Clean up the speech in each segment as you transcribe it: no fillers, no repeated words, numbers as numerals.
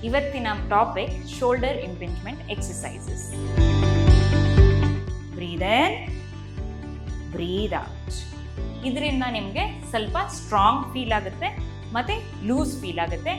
ಇವತ್ತಿನ topic shoulder ಇಂಪಿಂಜ್ಮೆಂಟ್ exercises. ಬ್ರೀದ್ ಇನ್, breathe out. ಇದರಿಂದ ನಿಮಗೆ ಸ್ವಲ್ಪ ಸ್ಟ್ರಾಂಗ್ ಫೀಲ್ ಆಗುತ್ತೆ ಮತ್ತೆ ಲೂಸ್ ಫೀಲ್ ಆಗುತ್ತೆ.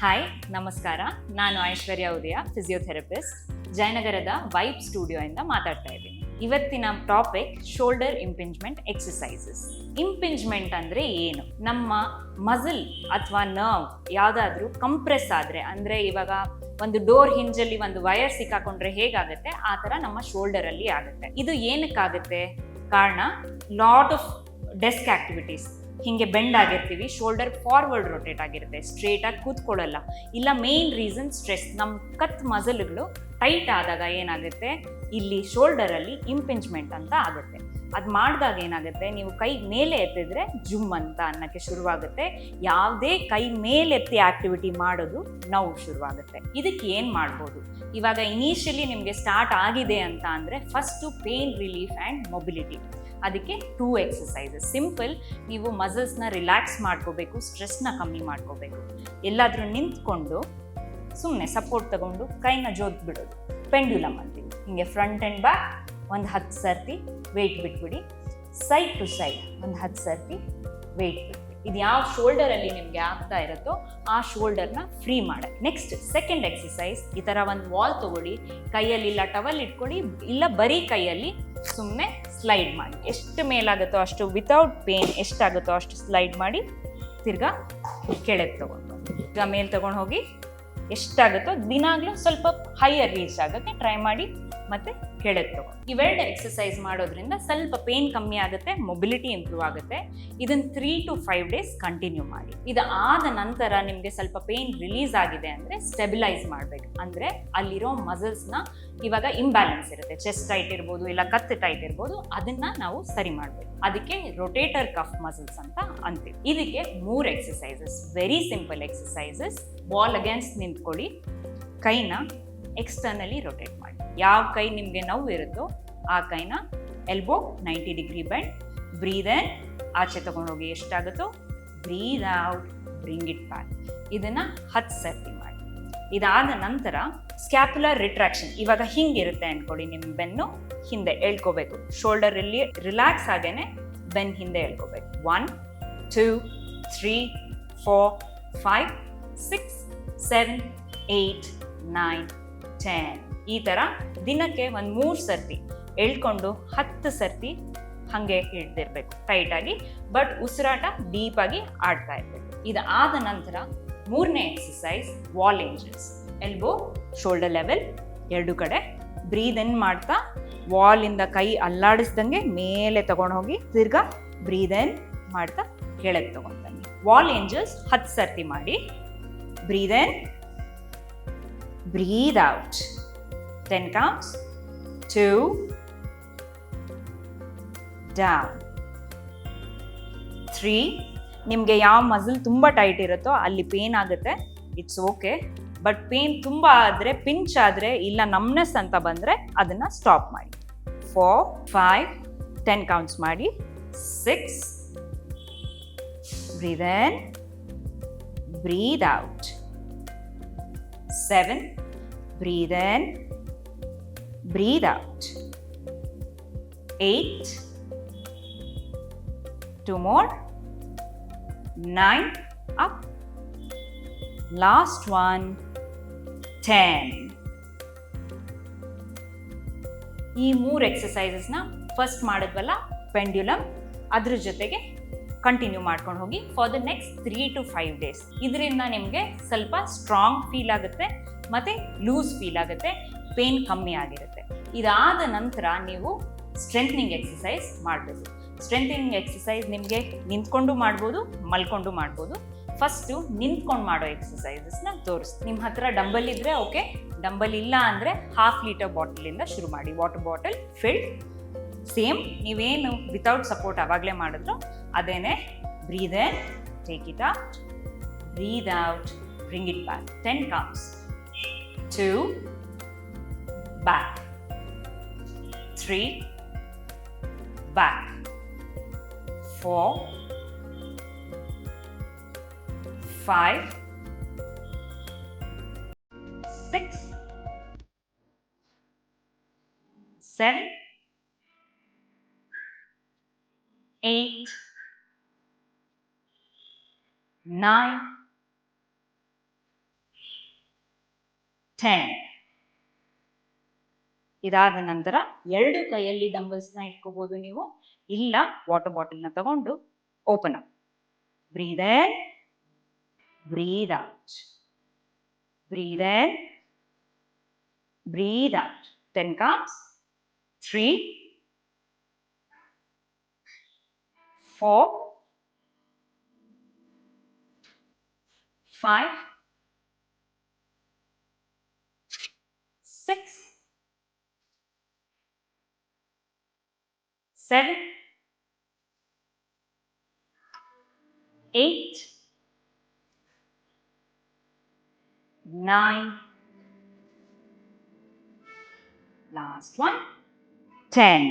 ಹಾಯ್, ನಮಸ್ಕಾರ. ನಾನು ಐಶ್ವರ್ಯ ಉದಯ, ಫಿಸಿಯೋಥೆರಪಿಸ್ಟ್, ಜಯನಗರದ ವೈಬ್ ಸ್ಟುಡಿಯೋ ಇಂದ ಮಾತಾಡ್ತಾ ಇದ್ದೀನಿ. ಇವತ್ತಿನ ಟಾಪಿಕ್ ಶೋಲ್ಡರ್ ಇಂಪಿಂಜ್ಮೆಂಟ್ ಎಕ್ಸಸೈಸಸ್. ಇಂಪಿಂಜ್ಮೆಂಟ್ ಅಂದ್ರೆ ಏನು? ನಮ್ಮ ಮಸಲ್ ಅಥವಾ ನರ್ವ್ ಯಾವುದಾದ್ರೂ ಕಂಪ್ರೆಸ್ ಆದ್ರೆ, ಅಂದ್ರೆ ಇವಾಗ ಒಂದು ಡೋರ್ ಹಿಂಜಲ್ಲಿ ಒಂದು ವಯರ್ ಸಿಕ್ಕಾಕೊಂಡ್ರೆ ಹೇಗಾಗುತ್ತೆ ಆ ಥರ ನಮ್ಮ ಶೋಲ್ಡರ್ ಅಲ್ಲಿ ಆಗುತ್ತೆ. ಇದು ಏನಕ್ಕಾಗುತ್ತೆ? ಕಾರಣ ಲಾಟ್ ಆಫ್ ಡೆಸ್ಕ್ ಆಕ್ಟಿವಿಟೀಸ್. ಹಿಂಗೆ ಬೆಂಡ್ ಆಗಿರ್ತೀವಿ, ಶೋಲ್ಡರ್ ಫಾರ್ವರ್ಡ್ ರೊಟೇಟ್ ಆಗಿರುತ್ತೆ, ಸ್ಟ್ರೇಟ್ ಆಗಿ ಕೂತ್ಕೊಳ್ಳಲ್ಲ. ಇಲ್ಲ, ಮೇನ್ ರೀಸನ್ ಸ್ಟ್ರೆಸ್. ನಮ್ಮ ಕತ್ ಮಸಲ್ಗಳು ಟೈಟ್ ಆದಾಗ ಏನಾಗುತ್ತೆ, ಇಲ್ಲಿ ಶೋಲ್ಡರಲ್ಲಿ ಇಂಪಿಂಜ್ಮೆಂಟ್ ಅಂತ ಆಗುತ್ತೆ. ಅದು ಮಾಡಿದಾಗ ಏನಾಗುತ್ತೆ, ನೀವು ಕೈ ಮೇಲೆ ಎತ್ತಿದ್ರೆ ಜುಮ್ ಅಂತ ಅನ್ನಕ್ಕೆ ಶುರುವಾಗುತ್ತೆ. ಯಾವುದೇ ಕೈ ಮೇಲೆತ್ತಿ ಆಕ್ಟಿವಿಟಿ ಮಾಡೋದು ನೋವು ಶುರುವಾಗುತ್ತೆ. ಇದಕ್ಕೆ ಏನು ಮಾಡ್ಬೋದು? ಇವಾಗ ಇನಿಷಿಯಲಿ ನಿಮಗೆ ಸ್ಟಾರ್ಟ್ ಆಗಿದೆ ಅಂತ ಅಂದರೆ first pain relief and mobility. ಅದಕ್ಕೆ 2 ಎಕ್ಸಸೈಸಸ್. ಸಿಂಪಲ್, ನೀವು ಮಸಲ್ಸ್ನ ರಿಲ್ಯಾಕ್ಸ್ ಮಾಡ್ಕೋಬೇಕು, ಸ್ಟ್ರೆಸ್ನ ಕಮ್ಮಿ ಮಾಡ್ಕೋಬೇಕು. ಎಲ್ಲಾದರೂ ನಿಂತ್ಕೊಂಡು ಸುಮ್ಮನೆ ಸಪೋರ್ಟ್ ತಗೊಂಡು ಕೈನ ಜೋತ್ ಬಿಡೋದು, ಪೆಂಡ್ಯುಲಮ್ ಅಂತೀವಿ. ಹಿಂಗೆ ಫ್ರಂಟ್ ಆ್ಯಂಡ್ ಬ್ಯಾಕ್ ಒಂದು 10 ಸರ್ತಿ ವೆಯ್ಟ್ ಬಿಟ್ಬಿಡಿ. ಸೈಡ್ ಟು ಸೈಡ್ ಒಂದು 10 ಸರ್ತಿ ವೆಯ್ಟ್ ಬಿಟ್ಬಿಡಿ. ಇದು ಯಾವ ಶೋಲ್ಡರಲ್ಲಿ ನಿಮಗೆ ಆಗ್ತಾ ಇರುತ್ತೋ ಆ ಶೋಲ್ಡರ್ನ ಫ್ರೀ ಮಾಡಿ. ನೆಕ್ಸ್ಟ್ ಸೆಕೆಂಡ್ ಎಕ್ಸಸೈಸ್, ಈ ಥರ ಒಂದು ವಾಲ್ ತೊಗೊಳ್ಳಿ, ಕೈಯಲ್ಲಿ ಇಲ್ಲ ಟವಲ್ ಇಟ್ಕೊಳ್ಳಿ, ಇಲ್ಲ ಬರೀ ಕೈಯಲ್ಲಿ ಸುಮ್ಮನೆ ಸ್ಲೈಡ್ ಮಾಡಿ. ಎಷ್ಟು ಮೇಲಾಗುತ್ತೋ ಅಷ್ಟು ವಿತೌಟ್ ಪೇನ್ ಎಷ್ಟಾಗುತ್ತೋ ಅಷ್ಟು ಸ್ಲೈಡ್ ಮಾಡಿ ತಿರ್ಗಾ ಕೆಳಗೆ ತೊಗೊಂಡು ಈಗ ಮೇಲೆ ತೊಗೊಂಡು ಹೋಗಿ ಎಷ್ಟಾಗುತ್ತೋ ದಿನಾಗ್ಲೂ ಸ್ವಲ್ಪ ಹೈಯರ್ ರೀಚ್ ಆಗುತ್ತೆ ಟ್ರೈ ಮಾಡಿ, ಮತ್ತೆ ಕೆಳಗೆ ತಗೊಂಡು. ಇವೆರಡು ಎಕ್ಸಸೈಸ್ ಮಾಡೋದ್ರಿಂದ ಸ್ವಲ್ಪ ಪೇನ್ ಕಮ್ಮಿ ಆಗುತ್ತೆ, ಮೊಬಿಲಿಟಿ ಇಂಪ್ರೂವ್ ಆಗುತ್ತೆ. ಇದನ್ನು 3 to 5 days ಕಂಟಿನ್ಯೂ ಮಾಡಿ. ಇದು ಆದ ನಂತರ ನಿಮಗೆ ಸ್ವಲ್ಪ ಪೇನ್ ರಿಲೀಸ್ ಆಗಿದೆ ಅಂದರೆ ಸ್ಟೆಬಿಲೈಸ್ ಮಾಡಬೇಕು. ಅಂದರೆ ಅಲ್ಲಿರೋ ಮಸಲ್ಸ್ನ, ಇವಾಗ ಇಂಬ್ಯಾಲೆನ್ಸ್ ಇರುತ್ತೆ, ಚೆಸ್ಟ್ ಟೈಟ್ ಇರ್ಬೋದು ಇಲ್ಲ ಕತ್ತು ಟೈಟ್ ಇರ್ಬೋದು, ಅದನ್ನ ನಾವು ಸರಿ ಮಾಡಬೇಕು. ಅದಕ್ಕೆ ರೊಟೇಟರ್ ಕಫ್ ಮಸಲ್ಸ್ ಅಂತ ಅಂತೀವಿ. ಇದಕ್ಕೆ 3 exercises, very simple exercises. Wall against ನಿಂತ್ಕೊಳ್ಳಿ, ಕೈನ ಎಕ್ಸ್ಟರ್ನಲಿ ರೊಟೇಟ್ ಮಾಡಿ. ಯಾವ ಕೈ ನಿಮಗೆ ನೋವು ಇರುತ್ತೋ ಆ ಕೈನ elbow 90 degree bend. Breathe in, ಆಚೆ ತಗೊಂಡೋಗಿ ಎಷ್ಟಾಗುತ್ತೋ, breathe out, bring it back. ಇದನ್ನು 10 ಸರ್ತಿ ಮಾಡಿ. ಇದಾದ ನಂತರ ಸ್ಕ್ಯಾಪ್ಯುಲರ್ ರಿಟ್ರಾಕ್ಷನ್. ಇವಾಗ ಹಿಂಗಿರುತ್ತೆ ಅನ್ಕೊಳ್ಳಿ, ನಿಮ್ಮ ಬೆನ್ನು ಹಿಂದೆ ಎಳ್ಕೋಬೇಕು. ಶೋಲ್ಡರ್ ಇಲ್ಲಿ ರಿಲ್ಯಾಕ್ಸ್ ಆಗೇನೆ ಬೆನ್ನು ಹಿಂದೆ ಎಳ್ಕೋಬೇಕು. 1 2 3 4 5 6 7 8 9 10. ಈ ಥರ ದಿನಕ್ಕೆ ಒಂದು 3 ಸರ್ತಿ ಎಳ್ಕೊಂಡು 10 ಸರ್ತಿ ಹಾಗೆ ಹಿಡ್ದಿರ್ಬೇಕು ಟೈಟಾಗಿ, ಬಟ್ ಉಸಿರಾಟ ಡೀಪಾಗಿ ಆಡ್ತಾ ಇರಬೇಕು. ಇದಾದ ನಂತರ 3ನೇ exercise, wall angels. Elbow shoulder level, 2 ಕಡೆ. ಬ್ರೀದ್ ಇನ್ ಮಾಡ್ತಾ ವಾಲಿಂದ ಕೈ ಅಲ್ಲಾಡಿಸ್ದಂಗೆ ಮೇಲೆ ತಗೊಂಡು ಹೋಗಿ ತಿರ್ಗಾ ಬ್ರೀದ್ ಇನ್ ಮಾಡ್ತಾ ಕೆಳಗೆ ತಗೊಂಡು ಬನ್ನಿ. ವಾಲ್ ಏಂಜಲ್ಸ್ 10 ಸರ್ತಿ ಮಾಡಿ. ಬ್ರೀದ್ ಇನ್, breathe out. 10 counts. 2 down. 3. ನಿಮಗೆ ಯಾವ ಮಸಲ್ ತುಂಬ ಟೈಟ್ ಇರುತ್ತೋ ಅಲ್ಲಿ ಪೇನ್ ಆಗುತ್ತೆ, ಇಟ್ಸ್ ಓಕೆ. ಬಟ್ ಪೇನ್ ತುಂಬ ಆದರೆ, ಪಿಂಚ್ ಆದರೆ ಇಲ್ಲ ನಮ್ನೆಸ್ ಅಂತ ಬಂದರೆ ಅದನ್ನು ಸ್ಟಾಪ್ ಮಾಡಿ. 4 5 10 ಕೌಂಟ್ಸ್ ಮಾಡಿ. 6 breathe in, breathe out. 7 breathe in, breathe out. 8 2 more. 9 up. Last one. 10. ಈ 3 ಎಕ್ಸಸೈಸಸ್ನ ಫಸ್ಟ್ ಮಾಡಿದ್ವಲ್ಲ ಪೆಂಡ್ಯುಲಮ್, ಅದ್ರ ಜೊತೆಗೆ ಕಂಟಿನ್ಯೂ ಮಾಡ್ಕೊಂಡು ಹೋಗಿ for the next 3 to 5 days. ಇದರಿಂದ ನಿಮಗೆ ಸ್ವಲ್ಪ ಸ್ಟ್ರಾಂಗ್ ಫೀಲ್ ಆಗುತ್ತೆ ಮತ್ತು ಲೂಸ್ ಫೀಲ್ ಆಗುತ್ತೆ, ಪೇನ್ ಕಮ್ಮಿ ಆಗಿರುತ್ತೆ. ಇದಾದ ನಂತರ ನೀವು ಸ್ಟ್ರೆಂಥನಿಂಗ್ ಎಕ್ಸಸೈಸ್ ಮಾಡಬೇಕು. ಸ್ಟ್ರೆಂಥನಿಂಗ್ ಎಕ್ಸಸೈಸ್ ನಿಮಗೆ ನಿಂತ್ಕೊಂಡು ಮಾಡ್ಬೋದು, ಮಲ್ಕೊಂಡು ಮಾಡ್ಬೋದು. ಫಸ್ಟು ನಿಂತ್ಕೊಂಡು ಮಾಡೋ ಎಕ್ಸಸೈಸಸ್ನ ತೋರಿಸ್ತೀನಿ. ನಿಮ್ಮ ಹತ್ರ ಡಂಬಲ್ ಇದ್ದರೆ ಓಕೆ, ಡಂಬಲ್ ಇಲ್ಲ ಅಂದರೆ 1/2 ಲೀಟರ್ ಬಾಟಲಿಂದ ಶುರು ಮಾಡಿ. Water bottle filled. ಸೇಮ್ ನೀವೇನು ವಿತೌಟ್ ಸಪೋರ್ಟ್ ಆವಾಗಲೇ ಮಾಡಿದ್ರು ಅದೇನೆ. Breathe in, take it out, breathe out, bring it back. 10 counts. 2 back. 3 back. 4, 5, 6, 7, 8, 9, 10. ಇದಾದ ನಂತರ 2 ಕೈಯಲ್ಲಿ ಡಂಬಲ್ಸ್ನ ಇಟ್ಕೋಬಹುದು ನೀವು, ಇಲ್ಲ ವಾಟರ್ ಬಾಟಲ್ನ ತಗೊಂಡು ಓಪನ್ ಅಪ್. ಬ್ರೀದ್ ಇನ್, ಬ್ರೀದ್ ಔಟ್, ಬ್ರೀದ್ ಇನ್, breathe out. 10 counts. 3, 4, 5, 6, 7, 8, 9, last one, 10.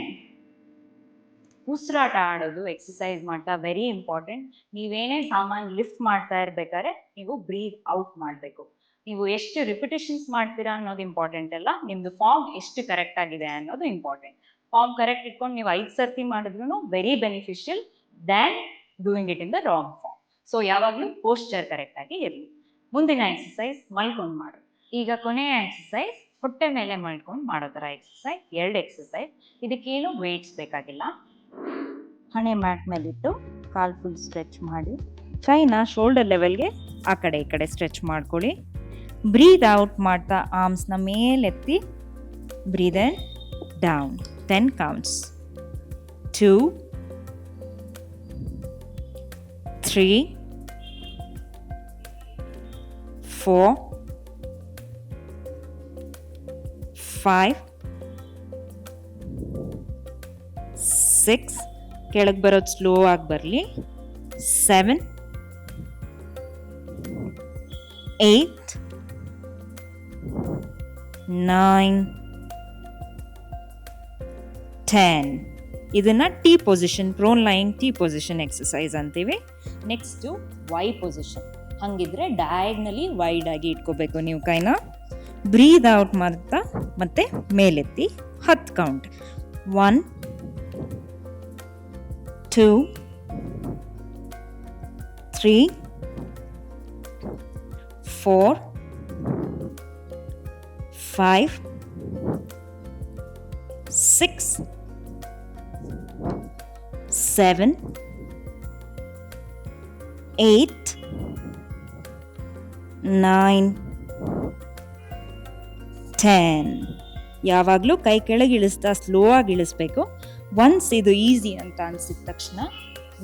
ಉಸಿರಾಟ ಆಡೋದು ಎಕ್ಸಸೈಸ್ ಮಾಡ್ತಾ ವೆರಿ ಇಂಪಾರ್ಟೆಂಟ್. ನೀವೇನೇ ಸಾಮಾನು ಲಿಫ್ಟ್ ಮಾಡ್ತಾ ಇರ್ಬೇಕಾದ್ರೆ ನೀವು ಬ್ರೀತ್ ಔಟ್ ಮಾಡಬೇಕು. ನೀವು ಎಷ್ಟು ರಿಪಿಟೇಷನ್ಸ್ ಮಾಡ್ತೀರಾ ಅನ್ನೋದು ಇಂಪಾರ್ಟೆಂಟ್ ಅಲ್ಲ, ನಿಮ್ದು ಫಾರ್ಮ್ ಎಷ್ಟು ಕರೆಕ್ಟ್ ಆಗಿದೆ ಅನ್ನೋದು ಇಂಪಾರ್ಟೆಂಟ್. ಫಾರ್ಮ್ ಕರೆಕ್ಟ್ ಇಟ್ಕೊಂಡು ನೀವು 5 ಸರ್ತಿ ಮಾಡಿದ್ರು very beneficial than doing it in the wrong form. So ಯಾವಾಗಲೂ ಪೋಸ್ಚರ್ ಕರೆಕ್ಟ್ ಆಗಿ ಇರಲಿ. ಮುಂದಿನ ಎಕ್ಸಸೈಸ್ ಮಲ್ಕೊಂಡು ಮಾಡೋದು. ಈಗ ಕೊನೆಯ ಎಕ್ಸಸೈಸ್ ಹೊಟ್ಟೆ ಮೇಲೆ ಮಲ್ಕೊಂಡು ಮಾಡೋ ಥರ ಎಕ್ಸಸೈಸ್. 2 ಎಕ್ಸಸೈಸ್. ಇದಕ್ಕೇನು ವೇಟ್ಸ್ ಬೇಕಾಗಿಲ್ಲ. ಹಣೆ ಮ್ಯಾಟ್ ಮೇಲಿಟ್ಟು ಕಾಲು ಫುಲ್ ಸ್ಟ್ರೆಚ್ ಮಾಡಿ, ಕೈನ ಶೋಲ್ಡರ್ ಲೆವೆಲ್ಗೆ ಆ ಕಡೆ ಈ ಕಡೆ ಸ್ಟ್ರೆಚ್ ಮಾಡ್ಕೊಳ್ಳಿ. ಬ್ರೀದ್ ಔಟ್ ಮಾಡ್ತಾ ಆರ್ಮ್ಸ್ನ ಮೇಲೆತ್ತಿ, ಬ್ರೀದ್ ಇನ್, ಡೌನ್. 10 counts. 2, 3, 4, 5, 6, ಕೆಳಗೆ ಬರೋದು ಸ್ಲೋ ಆಗಿ ಬರಲಿ. 7, 8, 9, 10. ಇದನ್ನ T position, prone lying T position exercise ಅಂತೀವಿ. Next Y position. ಹಂಗಿದ್ರೆ ಡಯಾಗ್ನಲಿ ವೈಡ್ ಆಗಿ ಇಟ್ಕೋಬೇಕು ನೀವು ಕೈನ. ಬ್ರೀದ್ ಔಟ್ ಮಾಡ್ತಾ ಮತ್ತೆ ಮೇಲೆತ್ತಿ 10 ಕೌಂಟ್. 1, 2, 3, 4, 5, 6, 7, 8, 9, 10. ಯಾವಾಗಲೂ ಕೈ ಕೆಳಗೆ ಇಳಿಸ್ತಾ ಸ್ಲೋ ಆಗಿ ಇಳಿಸ್ಬೇಕು. ಒನ್ಸ್ ಇದು ಈಸಿ ಅಂತ ಅನಿಸಿದ ತಕ್ಷಣ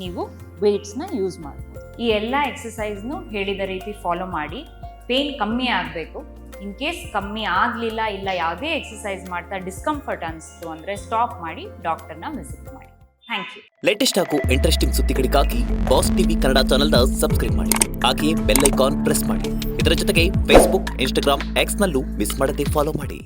ನೀವು ವೇಟ್ಸ್ನ ಯೂಸ್ ಮಾಡ್ಬೋದು. ಈ ಎಲ್ಲ ಎಕ್ಸಸೈಸ್ನು ಹೇಳಿದ ರೀತಿ ಫಾಲೋ ಮಾಡಿ. ಪೇನ್ ಕಮ್ಮಿ ಆಗಬೇಕು. ಇನ್ ಕೇಸ್ ಕಮ್ಮಿ ಆಗಲಿಲ್ಲ, ಇಲ್ಲ ಯಾವುದೇ ಎಕ್ಸಸೈಸ್ ಮಾಡ್ತಾ ಡಿಸ್ಕಂಫರ್ಟ್ ಅನಿಸ್ತು ಅಂದರೆ ಸ್ಟಾಪ್ ಮಾಡಿ ಡಾಕ್ಟರ್ನ ವಿಸಿಟ್ ಮಾಡಿ. Thank you. ಲೇಟೆಸ್ಟ್ ಹಾಗೂ ಇಂಟ್ರೆಸ್ಟಿಂಗ್ ಸುದ್ದಿಗಳಿಗಾಗಿ ಬಾಸ್ ಟಿವಿ ಕನ್ನಡ ಚಾನೆಲ್ನ ಸಬ್ಸ್ಕ್ರೈಬ್ ಮಾಡಿ. ಹಾಗೆಯೇ ಬೆಲ್ ಐಕಾನ್ ಪ್ರೆಸ್ ಮಾಡಿ. ಇದರ ಜೊತೆಗೆ ಫೇಸ್ಬುಕ್, ಇನ್ಸ್ಟಾಗ್ರಾಮ್, ಎಕ್ಸ್ನಲ್ಲೂ ಮಿಸ್ ಮಾಡದೆ ಫಾಲೋ ಮಾಡಿ.